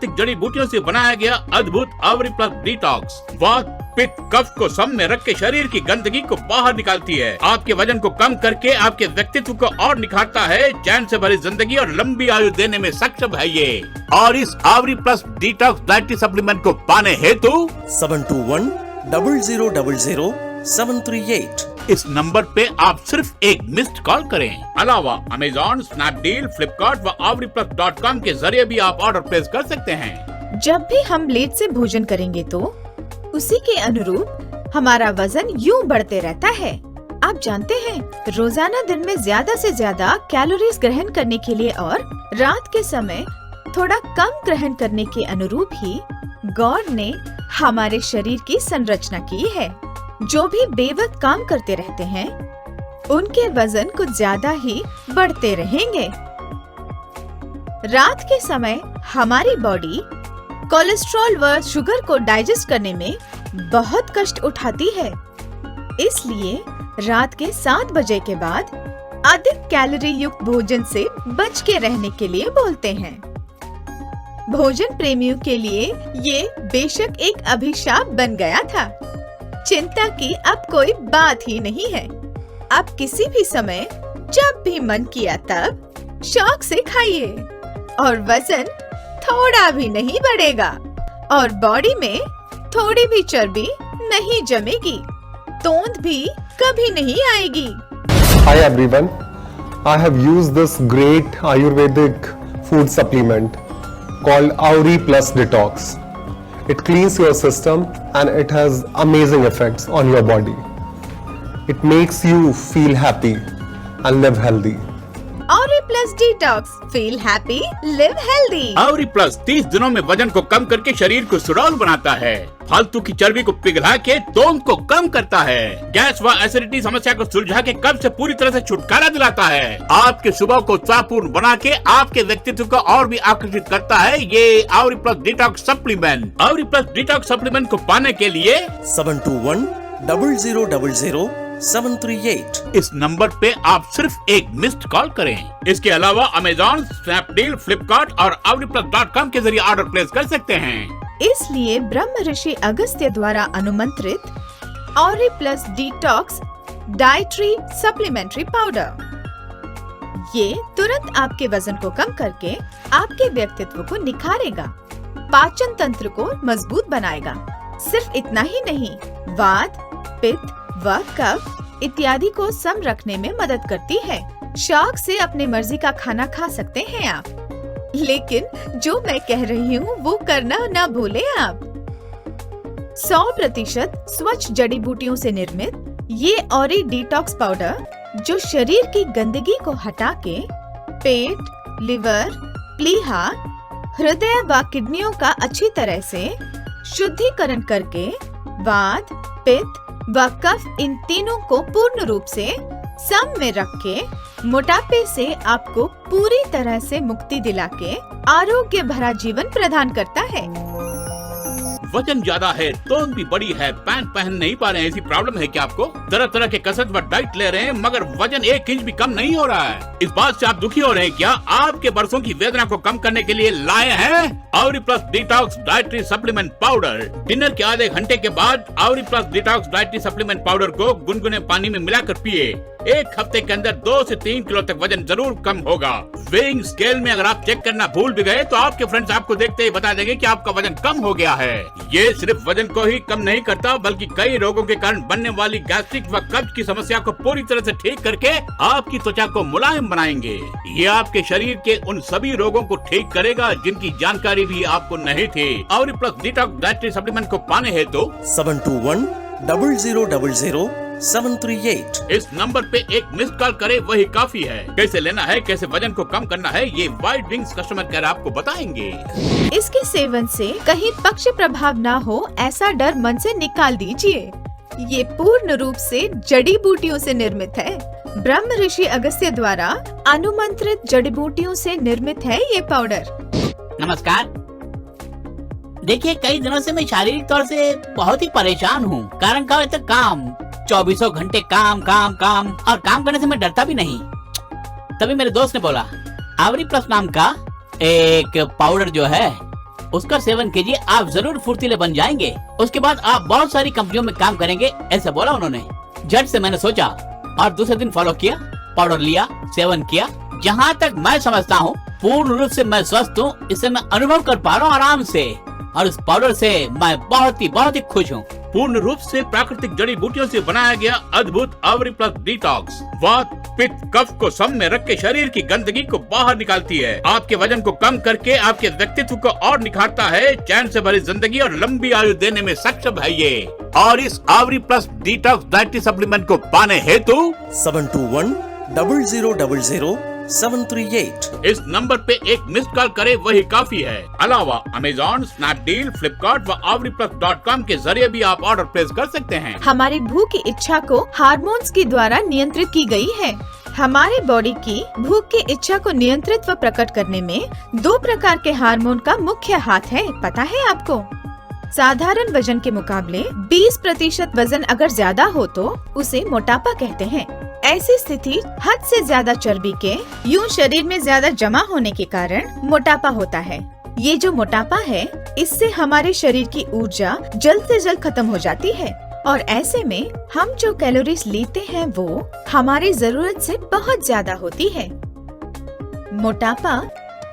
जड़ी बूटियों से बनाया गया अद्भुत आवरी प्लस डिटॉक्स वात पित्त कफ को सम में रख के शरीर की गंदगी को बाहर निकालती है। आपके वजन को कम करके आपके व्यक्तित्व को और निखारता है। चैन से भरी जिंदगी और लंबी आयु देने में सक्षम है ये। और इस आवरी प्लस डिटॉक्स डाइटरी सप्लीमेंट को पाने हेतु 72100738 इस नंबर पे आप सिर्फ एक मिस्ड कॉल करें। अलावा अमेजॉन, स्नैपडील, फ्लिपकार्ट व आवरीप्लस.com के जरिए भी आप ऑर्डर प्लेस कर सकते हैं। जब भी हम लेट से भोजन करेंगे तो उसी के अनुरूप हमारा वजन यूं बढ़ते रहता है। आप जानते हैं, रोजाना दिन में ज्यादा से ज्यादा कैलोरीज ग्रहण करने के लिए और रात के समय थोड़ा कम ग्रहण करने के अनुरूप ही गॉड ने हमारे शरीर की संरचना की है। जो भी बेवक्त काम करते रहते हैं उनके वजन कुछ ज्यादा ही बढ़ते रहेंगे। रात के समय हमारी बॉडी कोलेस्ट्रॉल व शुगर को डाइजेस्ट करने में बहुत कष्ट उठाती है। इसलिए रात के 7 बजे के बाद अधिक कैलोरी युक्त भोजन से बच के रहने के लिए बोलते हैं। भोजन प्रेमियों के लिए ये बेशक एक अभिशाप बन गया था। चिंता की अब कोई बात ही नहीं है। अब किसी भी समय जब भी मन किया तब शौक से खाइए और वजन थोड़ा भी नहीं बढ़ेगा और बॉडी में थोड़ी भी चर्बी नहीं जमेगी, तोंद भी कभी नहीं आएगी। Hi everyone, I have used this great Ayurvedic food supplement called Auri Plus Detox. It cleans your system and it has amazing effects on your body. It makes you feel happy and live healthy. Auri Plus Detox, feel happy, live healthy. आवरी plus 30 दिनों में वजन को कम करके शरीर को सुडौल बनाता है। फालतू की चर्बी को पिघला के तोंद को कम करता है। गैस व एसिडिटी समस्या को सुलझा के कब्ज से पूरी तरह से छुटकारा दिलाता है। आपके सुबह को उत्साहपूर्ण बना के आपके व्यक्तित्व को और भी आकर्षित करता है ये Avari plus detox supplement. Avari plus detox supplement को पाने के लिए 72100738 इस नंबर पे आप सिर्फ एक मिस्ड कॉल करें। इसके अलावा अमेजॉन, स्नैपडील, फ्लिपकार्ट और आवरीप्लस.com के जरिए ऑर्डर प्लेस कर सकते हैं। इसलिए ब्रह्म ऋषि अगस्त्य द्वारा अनुमंत्रित Auri plus detox dietary supplementary powder, ये तुरंत आपके वजन को कम करके आपके व्यक्तित्व को निखारेगा, पाचन तंत्र को मजबूत बनाएगा। सिर्फ इतना ही नहीं, वात, पित्त व कफ इत्यादि को सम रखने में मदद करती है। शौक से अपने मर्जी का खाना खा सकते हैं आप, लेकिन जो मैं कह रही हूँ वो करना ना भूले आप। 100% स्वच्छ जड़ी बूटियों से निर्मित ये ऑरी डिटॉक्स पाउडर जो शरीर की गंदगी को हटा के पेट, लिवर, प्लीहा, हृदय व किडनियों का अच्छी तरह से शुद्धिकरण करके वात, पित्त व कफ इन तीनों को पूर्ण रूप से सम में रख के मोटापे से आपको पूरी तरह से मुक्ति दिला के आरोग्य भरा जीवन प्रदान करता है। वजन ज्यादा है, तोंद भी बड़ी है, पैंट पहन नहीं पा रहे हैं, ऐसी प्रॉब्लम है क्या आपको? तरह तरह के कसरत व डाइट ले रहे हैं मगर वजन 1 इंच भी कम नहीं हो रहा है। इस बात से आप दुखी हो रहे हैं क्या? आपके बरसों की वेदना को कम करने के लिए लाए हैं Avari plus detox dietary supplement powder. Dinner के आधे घंटे के बाद Avari plus detox dietary supplement powder को गुनगुने पानी में मिलाकर पिए। 1 हफ्ते के अंदर 2 से 3 किलो तक वजन जरूर कम होगा। वेइंग स्केल में अगर आप चेक करना भूल भी गए तो आपके फ्रेंड्स आपको देखते ही बता देंगे कि आपका वजन कम हो गया है। ये सिर्फ वजन को ही कम नहीं करता बल्कि कई रोगों के कारण बनने वाली गैस्ट्रिक व कब्ज की समस्या को पूरी तरह से ठीक करके आपकी त्वचा को मुलायम बनाएंगे। ये आपके शरीर के उन सभी रोगों को ठीक करेगा जिनकी जानकारी भी आपको नहीं थी। आवरी प्लस डिटॉक्स डाइटरी सप्लीमेंट को पाने हेतु 72100738 इस नंबर पे एक मिस्ड कॉल करे वही काफी है। कैसे लेना है, कैसे वजन को कम करना है, ये वाइट विंग्स कस्टमर केयर आपको बताएंगे। इसके सेवन से कहीं पक्ष प्रभाव ना हो ऐसा डर मन से निकाल दीजिए। ये पूर्ण रूप से जड़ी बूटियों से निर्मित है। ब्रह्म ऋषि अगस्त्य द्वारा अनुमंत्रित जड़ी बूटियों से निर्मित है ये पाउडर। नमस्कार। देखिए, कई दिनों से मैं शारीरिक तौर से बहुत ही परेशान हूँ। कारण क्या है तो काम, 24 घंटे काम काम काम, और काम करने से मैं डरता भी नहीं। तभी मेरे दोस्त ने बोला आवरी प्लस नाम का एक पाउडर जो है उसका सेवन कीजिए, आप जरूर फुर्तीले बन जाएंगे। उसके बाद आप बहुत सारी कंपनियों में काम करेंगे, ऐसा बोला उन्होंने। झट से मैंने सोचा और दूसरे दिन फॉलो किया, पाउडर लिया, सेवन किया। जहाँ तक मैं समझता हूँ पूर्ण रूप से मैं स्वस्थ हूँ, इसे मैं अनुभव कर पा रहा हूँ आराम से, और इस पाउडर से मैं बहुत ही खुश हूँ। पूर्ण रूप से प्राकृतिक जड़ी बूटियों से बनाया गया अद्भुत आवरी प्लस डिटॉक्स वात, पित्त, कफ को सम में रख के शरीर की गंदगी को बाहर निकालती है। आपके वजन को कम करके आपके व्यक्तित्व को और निखारता है। चैन से भरी जिंदगी और लंबी आयु देने में सक्षम है ये। और इस आवरी प्लस डिटॉक्स डाइटरी सप्लीमेंट को पाने हेतु 721-000-738 इस नंबर पे एक मिस्ड कॉल करे, वही काफी है। अलावा अमेजॉन, स्नैपडील, फ्लिपकार्ट व आवरीप्लस.com के जरिए भी आप ऑर्डर प्लेस कर सकते हैं। हमारी भूख की इच्छा को हार्मोन्स के द्वारा नियंत्रित की गई है। हमारे बॉडी की भूख की इच्छा को नियंत्रित व प्रकट करने में 2 प्रकार के हार्मोन का मुख्य हाथ है, पता है आपको? साधारण वजन के मुकाबले 20% वजन अगर ज्यादा हो तो उसे मोटापा कहते हैं। ऐसी स्थिति हद से ज्यादा चर्बी के यूं शरीर में ज्यादा जमा होने के कारण मोटापा होता है। ये जो मोटापा है, इससे हमारे शरीर की ऊर्जा जल्द से जल्द खत्म हो जाती है, और ऐसे में हम जो कैलोरीज लेते हैं वो हमारी जरूरत से बहुत ज्यादा होती है। मोटापा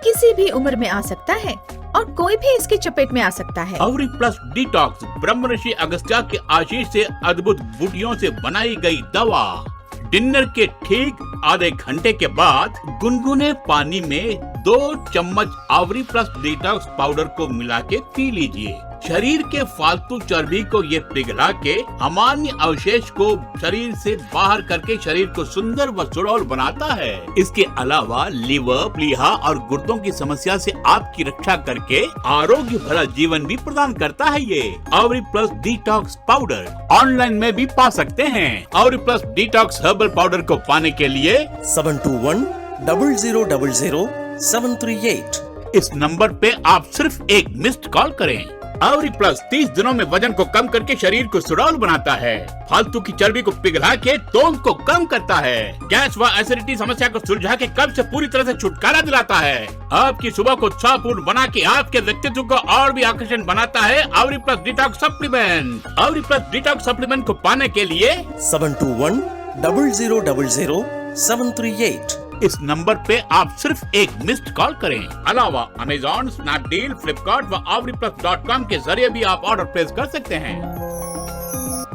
किसी भी उम्र में आ सकता है और कोई भी इसकी चपेट में आ सकता है। आवरी प्लस डिटॉक्स ब्रह्मऋषि अगस्त्य के आशीष से अद्भुत बूटियों से बनाई गई दवा। डिनर के ठीक आधे घंटे के बाद गुनगुने पानी में 2 चम्मच आवरी प्लस डिटॉक्स पाउडर को मिला के पी लीजिए। शरीर के फालतू चर्बी को ये पिघला के अमान्य अवशेष को शरीर से बाहर करके शरीर को सुंदर व सुडौल बनाता है। इसके अलावा लीवर, प्लीहा और गुर्दों की समस्या से आपकी रक्षा करके आरोग्य भरा जीवन भी प्रदान करता है ये Avari plus detox powder. Online में भी पा सकते हैं। Avari plus detox herbal powder को पाने के लिए 721-000-738 इस नंबर पे आप सिर्फ एक मिस्ड कॉल करें। आवरी प्लस 30 दिनों में वजन को कम करके शरीर को सुडौल बनाता है। फालतू की चर्बी को पिघला के तोंद को कम करता है। गैस व एसिडिटी समस्या को सुलझा के कब्ज से पूरी तरह से छुटकारा दिलाता है। आपकी सुबह को उत्साहपूर्ण बना के आपके व्यक्तित्व को और भी आकर्षण बनाता है Avari plus detox supplement. Avari plus detox supplement को पाने के लिए 721-000-738 इस नंबर पे आप सिर्फ एक मिस्ड कॉल करें। अलावा अमेजॉन, स्नैपडील, फ्लिपकार्ट व आवरीप्लस.com के जरिए भी आप ऑर्डर प्लेस कर सकते हैं।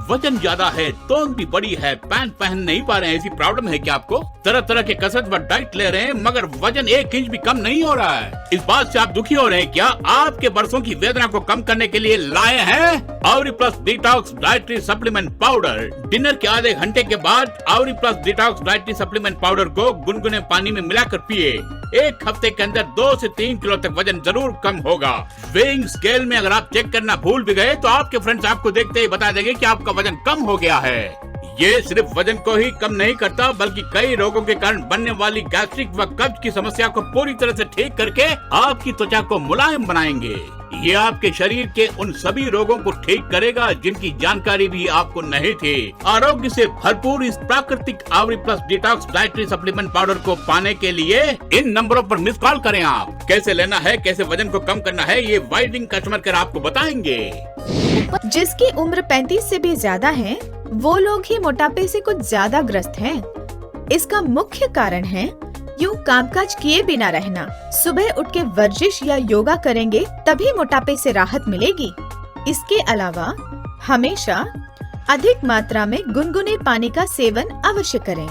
वजन ज्यादा है, तोंद भी बड़ी है, पैंट पहन नहीं पा रहे हैं, ऐसी प्रॉब्लम है क्या आपको? तरह तरह के कसरत व डाइट ले रहे हैं मगर वजन 1 इंच भी कम नहीं हो रहा है। इस बात से आप दुखी हो रहे हैं क्या? आपके बरसों की वेदना को कम करने के लिए लाए हैं Avari plus detox dietary supplement powder. Dinner के आधे घंटे के बाद Avari plus detox dietary supplement powder को गुनगुने पानी में मिलाकर पिए। 1 हफ्ते के अंदर 2 से 3 किलो तक वजन जरूर कम होगा। वेइंग स्केल में अगर आप चेक करना भूल भी गए तो आपके फ्रेंड्स आपको देखते ही बता देंगे कि आपका वजन कम हो गया है। ये सिर्फ वजन को ही कम नहीं करता बल्कि कई रोगों के कारण बनने वाली गैस्ट्रिक व कब्ज की समस्या को पूरी तरह से ठीक करके आपकी त्वचा को मुलायम बनाएंगे। ये आपके शरीर के उन सभी रोगों को ठीक करेगा जिनकी जानकारी भी आपको नहीं थी। आरोग्य से भरपूर इस प्राकृतिक Avari plus detox dietary supplement powder को पाने के लिए इन नंबरों पर मिस कॉल करें। आप कैसे लेना है, कैसे वजन को कम करना है, ये वाइडिंग कस्टमर केयर आपको बताएंगे। जिसकी उम्र 35 से भी ज्यादा है वो लोग ही मोटापे से कुछ ज्यादा ग्रस्त हैं। इसका मुख्य कारण है यूं कामकाज किए बिना रहना। सुबह उठ के वर्जिश या योगा करेंगे तभी मोटापे से राहत मिलेगी। इसके अलावा हमेशा अधिक मात्रा में गुनगुने पानी का सेवन अवश्य करें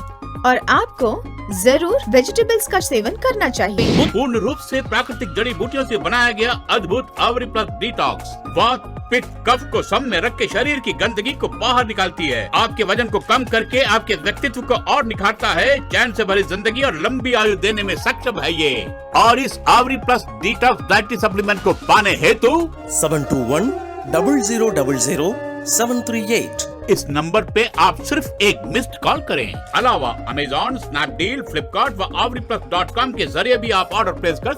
और आपको जरूर वेजिटेबल्स का सेवन करना चाहिए। पूर्ण रूप से प्राकृतिक जड़ी बूटियों से बनाया गया अद्भुत आवरी प्लस डिटॉक्स वात, पित्त, कफ को सम में रख के शरीर की गंदगी को बाहर निकालती है। आपके वजन को कम करके आपके व्यक्तित्व को और निखारता है। चैन से भरी जिंदगी और लंबी आयु देने में सक्षम है ये। और इस आवरी प्लस डिटॉक्स डाइटरी सप्लीमेंट को पाने हेतु 721-000-738 इस नंबर पे आप सिर्फ एक मिस्ड कॉल करें। अलावा अमेजॉन, स्नैपडील, फ्लिपकार्ट व आवरीप्लस.com के जरिए भी आप ऑर्डर प्लेस कर